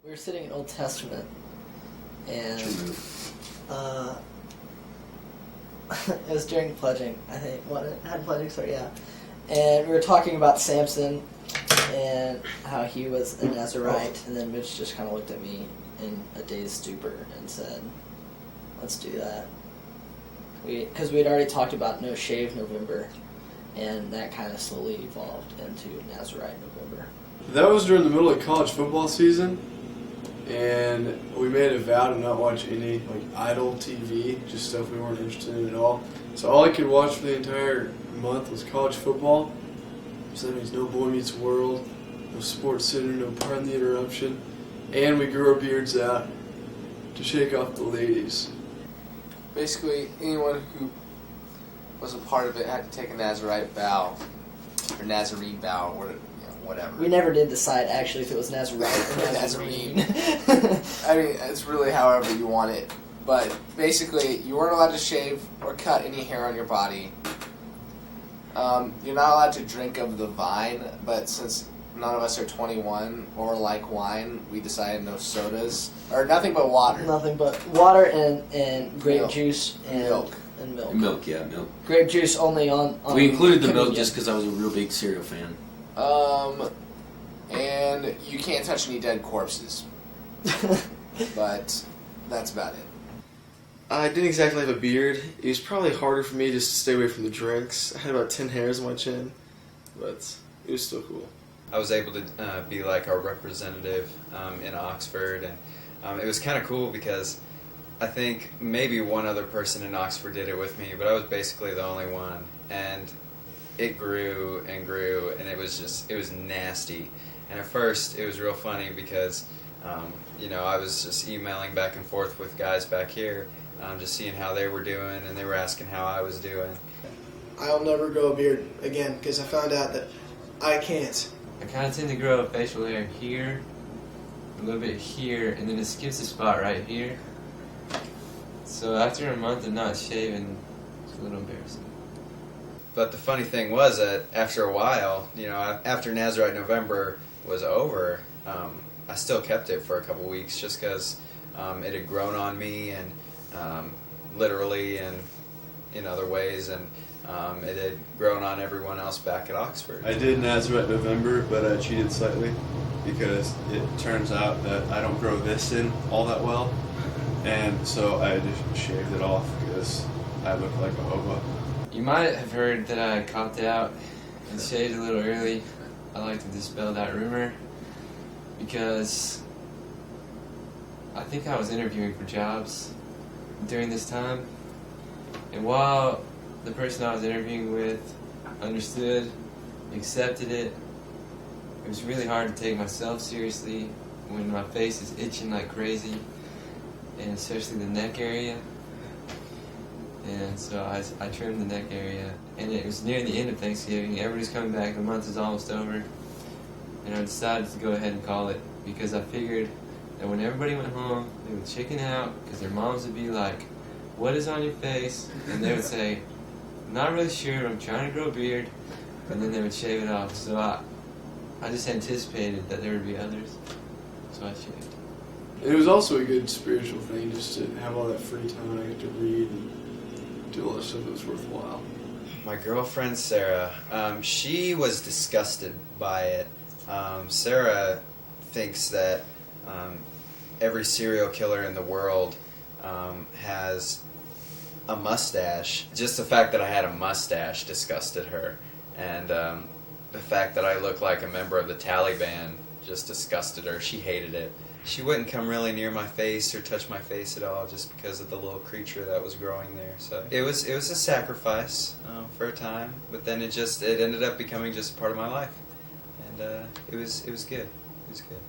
We were sitting in Old Testament, and it was during pledging, I think. What, it had pledging, so yeah. And we were talking about Samson and how he was a Nazarite, and then Mitch just kind of looked at me in a dazed stupor and said, let's do that. Because we had already talked about No Shave November, and that kind of slowly evolved into Nazarite November. That was during the middle of college football season, and we made a vow to not watch any idle TV, just stuff we weren't interested in at all. So all I could watch for the entire month was college football. So that means no Boy Meets World, no Sports Center, no Pardon the Interruption, and we grew our beards out to shake off the ladies. Basically, anyone who was a part of it had to take a Nazarite vow, or Nazarene vow, or whatever. We never did decide actually if it was Nazarite or Nazarene. I mean, it's really however you want it. But basically, you weren't allowed to shave or cut any hair on your body. You're not allowed to drink of the vine, but since none of us are 21 or like wine, we decided no sodas, or nothing but water. Nothing but water and grape juice and milk. And milk. Milk, yeah, milk. Grape juice only on we included the milk communion. just because I was a real big cereal fan. And you can't touch any dead corpses. But that's about it. I didn't exactly have a beard. It was probably harder for me just to stay away from the drinks. I had about 10 hairs on my chin, but it was still cool. I was able to be like our representative in Oxford, and it was kind of cool because I think maybe one other person in Oxford did it with me, but I was basically the only one, and it grew and grew, and it was nasty. And at first it was real funny because I was just emailing back and forth with guys back here, just seeing how they were doing, and they were asking how I was doing. I'll never grow a beard again because I found out that I can't. I kind of tend to grow facial hair here, a little bit here, and then it skips a spot right here. So after a month of not shaving, it's a little embarrassing. But the funny thing was that after a while, after Nazarite November was over, I still kept it for a couple weeks just because it had grown on me, and literally and in other ways, and it had grown on everyone else back at Oxford. I did Nazarite November, but I cheated slightly because it turns out that I don't grow this in all that well, and so I just shaved it off because I look like a hobo. You might have heard that I copped out and shaved a little early. I like to dispel that rumor because I think I was interviewing for jobs during this time, and while the person I was interviewing with understood, accepted it, it was really hard to take myself seriously when my face is itching like crazy, and especially the neck area. And so I trimmed the neck area, and it was near the end of Thanksgiving. Everybody's coming back, the month is almost over, and I decided to go ahead and call it because I figured that when everybody went home, they would chicken out because their moms would be like, "What is on your face?" And they would say, "I'm not really sure, I'm trying to grow a beard," and then they would shave it off. So I just anticipated that there would be others, so I shaved. It was also a good spiritual thing just to have all that free time. I get to read and do all that stuff that was worthwhile. My girlfriend Sarah, she was disgusted by it. Sarah thinks that every serial killer in the world has a mustache. Just the fact that I had a mustache disgusted her, and the fact that I looked like a member of the Taliban just disgusted her. She hated it. She wouldn't come really near my face or touch my face at all just because of the little creature that was growing there. So it was a sacrifice for a time, but then it ended up becoming just a part of my life, and it was good. It was good.